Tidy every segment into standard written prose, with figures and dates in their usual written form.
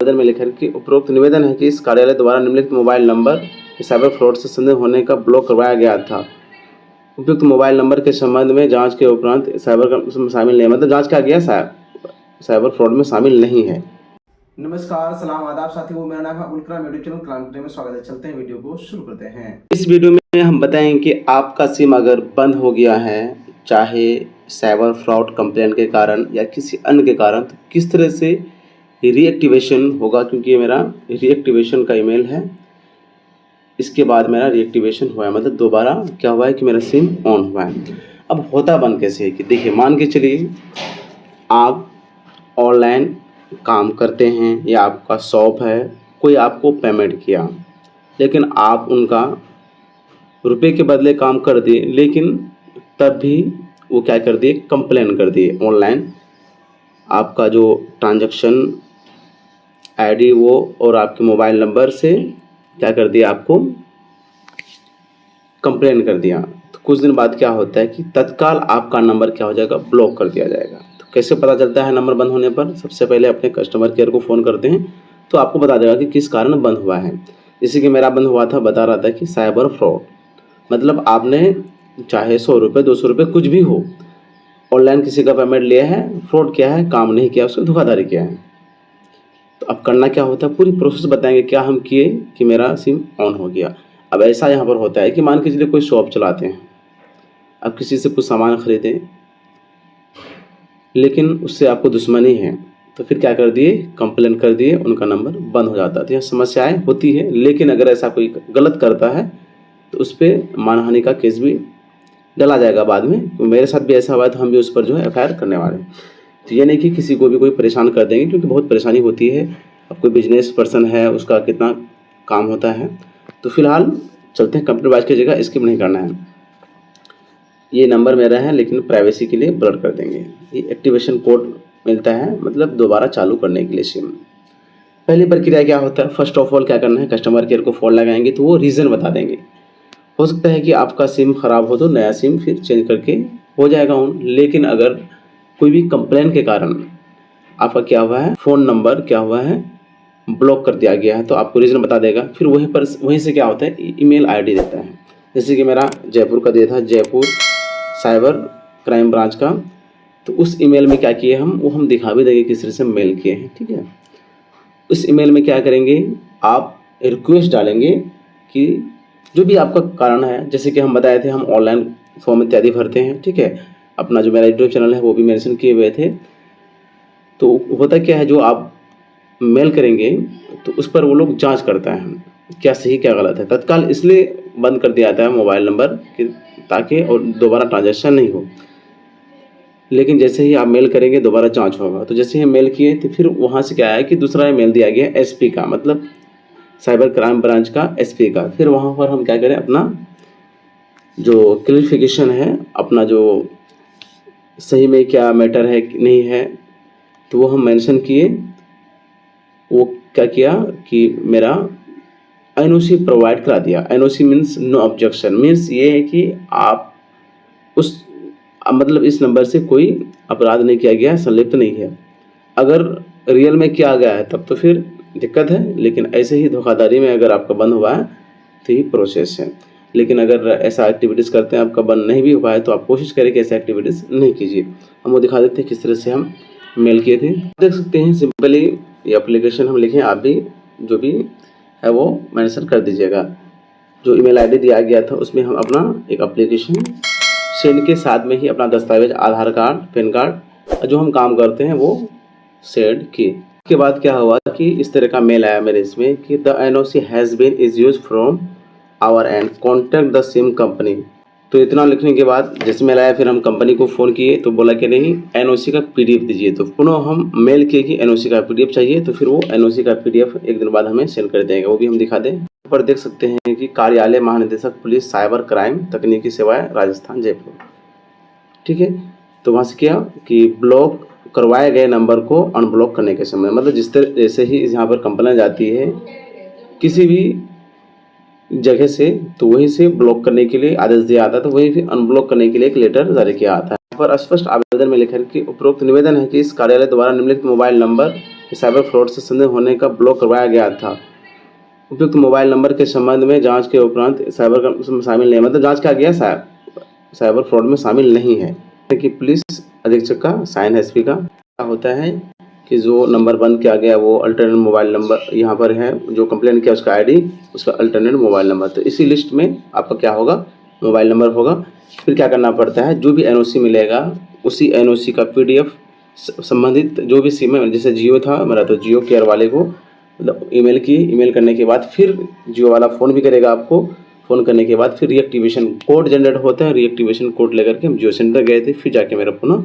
आवेदन में लिखा है कि उपरोक्त निवेदन है कि इस कार्यालय द्वारा निम्नलिखित मोबाइल नंबर साइबर फ्रॉड से संदेह होने का ब्लॉक करवाया गया था। उपयुक्त मोबाइल नंबर के संबंध में जांच के उपरांत साइबर में शामिल नहीं, मतलब जांच किया गया साइबर फ्रॉड में शामिल नहीं है। नमस्कार, सलाम, आदाब साथियों, मेरा नाम है Abul Kalam, YouTube channel crime time में स्वागत है। चलते हैं वीडियो को शुरू करते हैं। इस वीडियो में हम बताएंगे कि आपका सिम अगर बंद हो गया है, चाहे साइबर फ्रॉड कंप्लेंट के कारण या किसी अन्य के कारण, तो किस तरह से रीएक्टिवेशन होगा, क्योंकि ये मेरा रीएक्टिवेशन का ईमेल है। इसके बाद मेरा रीएक्टिवेशन हुआ है, मतलब दोबारा क्या हुआ है कि मेरा सिम ऑन हुआ है। अब होता बंद कैसे है कि देखिए, मान के चलिए आप ऑनलाइन काम करते हैं या आपका शॉप है, कोई आपको पेमेंट किया, लेकिन आप उनका रुपए के बदले काम कर दिए, लेकिन तब भी वो क्या कर दिए, कंप्लेन कर दिए ऑनलाइन। आपका जो ट्रांजैक्शन आईडी वो और आपके मोबाइल नंबर से क्या कर दिया, आपको कंप्लेन कर दिया। तो कुछ दिन बाद क्या होता है कि तत्काल आपका नंबर क्या हो जाएगा, ब्लॉक कर दिया जाएगा। तो कैसे पता चलता है नंबर बंद होने पर? सबसे पहले अपने कस्टमर केयर को फ़ोन करते हैं तो आपको बता देगा कि किस कारण बंद हुआ है। जैसे कि मेरा बंद हुआ था, बता रहा था कि साइबर फ्रॉड, मतलब आपने चाहे 100 रुपये 200 रुपये कुछ भी हो, ऑनलाइन किसी का पेमेंट लिया है, फ्रॉड किया है, काम नहीं किया, उसको धोखाधड़ी किया है। तो अब करना क्या होता है, पूरी प्रोसेस बताएंगे क्या हम किए कि मेरा सिम ऑन हो गया। अब ऐसा यहाँ पर होता है कि मान के चलिए कोई शॉप चलाते हैं, अब किसी से कुछ सामान खरीदें, लेकिन उससे आपको दुश्मनी है, तो फिर क्या कर दिए, कंप्लेन कर दिए, उनका नंबर बंद हो जाता है। तो यह समस्याएं होती है, लेकिन अगर ऐसा कोई गलत करता है तो उस पर मानहानि का केस भी डला जाएगा बाद में। तो मेरे साथ भी ऐसा हुआ है, तो हम भी उस पर जो है एफआईआर करने वाले हैं। तो ये नहीं कि किसी को भी कोई परेशान कर देंगे, क्योंकि बहुत परेशानी होती है। अब कोई बिजनेस पर्सन है, उसका कितना काम होता है। तो फिलहाल चलते हैं, कंप्यूटर वाइज की जगह स्किप नहीं करना है। ये नंबर मेरा है, लेकिन प्राइवेसी के लिए ब्लर कर देंगे। ये एक्टिवेशन कोड मिलता है, मतलब दोबारा चालू करने के लिए सिम। पहली प्रक्रिया क्या होता है, फर्स्ट ऑफ ऑल क्या करना है, कस्टमर केयर को फ़ोन लगाएंगे तो वो रीज़न बता देंगे। हो सकता है कि आपका सिम ख़राब हो तो नया सिम फिर चेंज करके हो जाएगा ऑन, लेकिन अगर कोई भी कंप्लेन के कारण आपका क्या हुआ है, फ़ोन नंबर क्या हुआ है, ब्लॉक कर दिया गया है, तो आपको रीज़न बता देगा। फिर वहीं से क्या होता है, ईमेल आईडी देता है। जैसे कि मेरा जयपुर का दिया था, जयपुर साइबर क्राइम ब्रांच का। तो उस ईमेल में क्या किए हम, वो हम दिखा भी देंगे किस तरह से मेल किए हैं, ठीक है। उस ईमेल में क्या करेंगे, आप रिक्वेस्ट डालेंगे कि जो भी आपका कारण है, जैसे कि हम बताए थे हम ऑनलाइन फॉर्म इत्यादि भरते हैं, ठीक है। अपना जो मेरा यूट्यूब चैनल है वो भी मेंशन किए हुए थे। तो होता क्या है, जो आप मेल करेंगे तो उस पर वो लोग जांच करता है क्या सही क्या गलत है। तत्काल इसलिए बंद कर दिया जाता है मोबाइल नंबर कि ताकि और दोबारा ट्रांजैक्शन नहीं हो, लेकिन जैसे ही आप मेल करेंगे दोबारा जांच होगा। तो जैसे ही मेल किए तो फिर वहाँ से क्या है कि दूसरा मेल दिया गया एसपी का, मतलब साइबर क्राइम ब्रांच का एसपी का। फिर वहाँ पर हम क्या करें, अपना जो क्लियरिफिकेशन है, अपना जो सही में क्या मैटर है कि नहीं है, तो वो हम मेंशन किए। वो क्या किया कि मेरा एनओसी प्रोवाइड करा दिया। NOC means no objection, means ये है कि आप उस मतलब इस नंबर से कोई अपराध नहीं किया गया, संलिप्त नहीं है। अगर रियल में किया गया है तब तो फिर दिक्कत है, लेकिन ऐसे ही धोखाधड़ी में अगर आपका बंद हुआ है तो ये प्रोसेस है। लेकिन अगर ऐसा एक्टिविटीज़ करते हैं आपका बंद नहीं भी हुआ है, तो आप कोशिश करें कि ऐसा एक्टिविटीज़ नहीं कीजिए। हम वो दिखा देते हैं किस तरह से हम मेल किए थे, देख सकते हैं। सिंपली ये एप्लीकेशन हम लिखें, आप भी जो भी है वो मेंशन कर दीजिएगा। जो ईमेल आईडी दिया गया था उसमें हम अपना एक एप्लीकेशन सेंड के साथ में ही अपना दस्तावेज, आधार कार्ड, पैन कार्ड, जो हम काम करते हैं वो सेंड किए। उसके बाद क्या हुआ कि इस तरह का मेल आया मेरे इसमें कि the NOC has been is use from our and contact the SIM company. तो इतना लिखने के बाद जैसे मेल आया, फिर हम कंपनी को फ़ोन किए तो बोला कि नहीं, एनओसी का पीडीएफ दीजिए। तो पुनः हम मेल किए कि एनओसी का पीडीएफ चाहिए, तो फिर वो एनओसी का पीडीएफ एक दिन बाद हमें सेंड कर देंगे, वो भी हम दिखा दें। यहाँ पर देख सकते हैं कि कार्यालय महानिदेशक पुलिस साइबर क्राइम तकनीकी सेवाएं राजस्थान जयपुर, ठीक है। तो वहाँ से किया कि ब्लॉक करवाए गए नंबर को अनब्लॉक करने के समय, मतलब जिस तरह जैसे ही यहाँ पर कंप्लेन जाती है किसी भी जगह से, तो वहीं से ब्लॉक करने के लिए आदेश दिया आता है, तो वहीं फिर अनब्लॉक करने के लिए एक लेटर जारी किया आता है। यहाँ पर स्पष्ट आवेदन में लिखा है कि उपरोक्त निवेदन है कि इस कार्यालय द्वारा निम्नलिखित मोबाइल नंबर कि साइबर फ्रॉड से संदेह होने का ब्लॉक करवाया गया था। उपयुक्त मोबाइल नंबर के संबंध में जांच के उपरांत साइबर उसमें शामिल नहीं, मतलब जांच किया गया साइबर फ्रॉड में शामिल नहीं है। कि पुलिस अधीक्षक का साइन है एसपी का। क्या होता है कि जो नंबर बंद किया गया वो अल्टरनेट मोबाइल नंबर यहाँ पर है, जो कंप्लेंट किया उसका आईडी, उसका अल्टरनेट मोबाइल नंबर। तो इसी लिस्ट में आपका क्या होगा, मोबाइल नंबर होगा। फिर क्या करना पड़ता है, जो भी एनओसी मिलेगा उसी एनओसी का पीडीएफ संबंधित जो भी सिम है, जैसे जियो था मेरा तो जियो केयर वाले को मतलब ईमेल करने के बाद फिर जियो वाला फ़ोन भी करेगा आपको। फ़ोन करने के बाद फिर रीएक्टिवेशन कोड जनरेट होता है। रीएक्टिवेशन कोड लेकर के हम जियो सेंटर गए थे, फिर जाके मेरा पुनः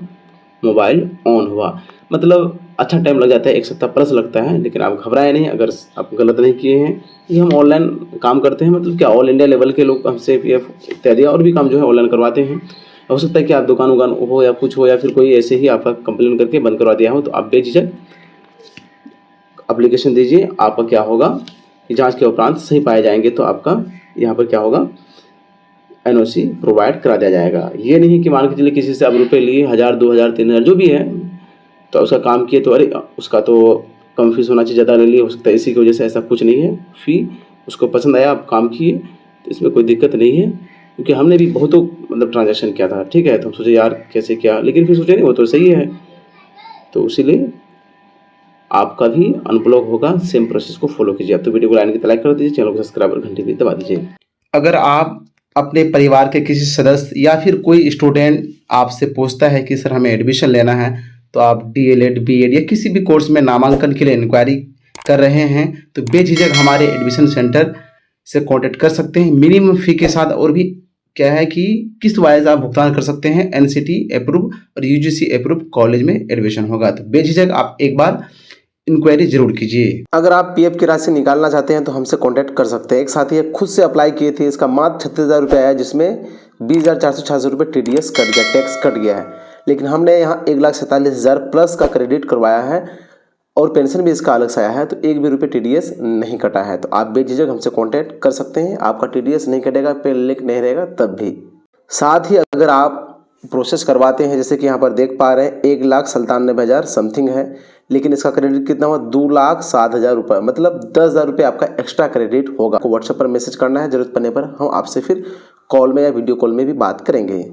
मोबाइल ऑन हुआ। मतलब अच्छा टाइम लग जाता है, 1 सप्ताह प्लस लगता है, लेकिन आप घबराए नहीं। अगर आप गलत नहीं किए हैं, ये हम ऑनलाइन काम करते हैं, मतलब क्या ऑल इंडिया लेवल के लोग हमसे पीएफ इत्यादि और भी काम जो है ऑनलाइन करवाते हैं। हो सकता है कि आप दुकान हो या कुछ हो, या फिर कोई ऐसे ही आपका कंप्लेन करके बंद करवा दिया हो, तो आप बेझिझक एप्लीकेशन दीजिए। आपका क्या होगा कि जांच के उपरांत सही पाए जाएंगे तो आपका यहाँ पर क्या होगा, एनओसी प्रोवाइड करा दिया जाएगा। ये नहीं कि मान के चलिए किसी से आप रुपये लिए 1000 2000 3000 जो भी है, तो उसका काम किए तो अरे उसका तो कम फीस होना चाहिए, ज़्यादा ले लिए, हो सकता है इसी की वजह से। ऐसा कुछ नहीं है। फ़ी उसको पसंद आया, आप काम किए, तो इसमें कोई दिक्कत नहीं है। क्योंकि हमने भी बहुतों मतलब ट्रांजैक्शन किया था, ठीक है, तो हम सोचे यार कैसे क्या, लेकिन फिर सोचे नहीं वो तो सही है। तो इसीलिए आपका भी अनब्लॉक होगा, सेम प्रोसेस को फॉलो कीजिए। आप तो वीडियो को लाइन की लाइक कर दीजिए, चैनल को सब्सक्राइब और घंटी भी दबा दीजिए। अगर आप अपने परिवार के किसी सदस्य या फिर कोई स्टूडेंट आपसे पूछता है कि सर हमें एडमिशन लेना है, तो आप डीएलएड बीएड या किसी भी कोर्स में नामांकन के लिए इंक्वायरी कर रहे हैं, तो बेझिझक हमारे एडमिशन सेंटर से कांटेक्ट कर सकते हैं मिनिमम फ़ी के साथ। और भी क्या है कि किस्त वाइज आप भुगतान कर सकते हैं। एनसीटी अप्रूव और यूजीसी अप्रूव कॉलेज में एडमिशन होगा, तो बेझिझक आप एक बार इंक्वायरी जरूर कीजिए। अगर आप पीएफ की राशि निकालना चाहते हैं तो हमसे कांटेक्ट कर सकते हैं। एक साथी है खुद से अप्लाई किए थे, इसका मात्र 36,000 रुपये आया, जिसमें 20,466 रुपये टीडीएस कट गया, टैक्स कट गया है। लेकिन हमने यहाँ 1,47,000 प्लस का क्रेडिट करवाया है और पेंशन भी इसका अलग से आया है, तो एक भी रुपये टीडीएस नहीं कटा है। तो आप बेझिझक हमसे कांटेक्ट कर सकते हैं, आपका टीडीएस नहीं कटेगा, पे लिंक नहीं रहेगा तब भी। साथ ही अगर आप प्रोसेस करवाते हैं, जैसे कि यहाँ पर देख पा रहे हैं 1,97,000 समथिंग है, लेकिन इसका क्रेडिट कितना हुआ 2,07,000 रुपये, मतलब 10,000 रुपये आपका एक्स्ट्रा क्रेडिट होगा। आपको व्हाट्सएप पर मैसेज करना है, जरूरत पड़ने पर हम आपसे फिर कॉल में या वीडियो कॉल में भी बात करेंगे।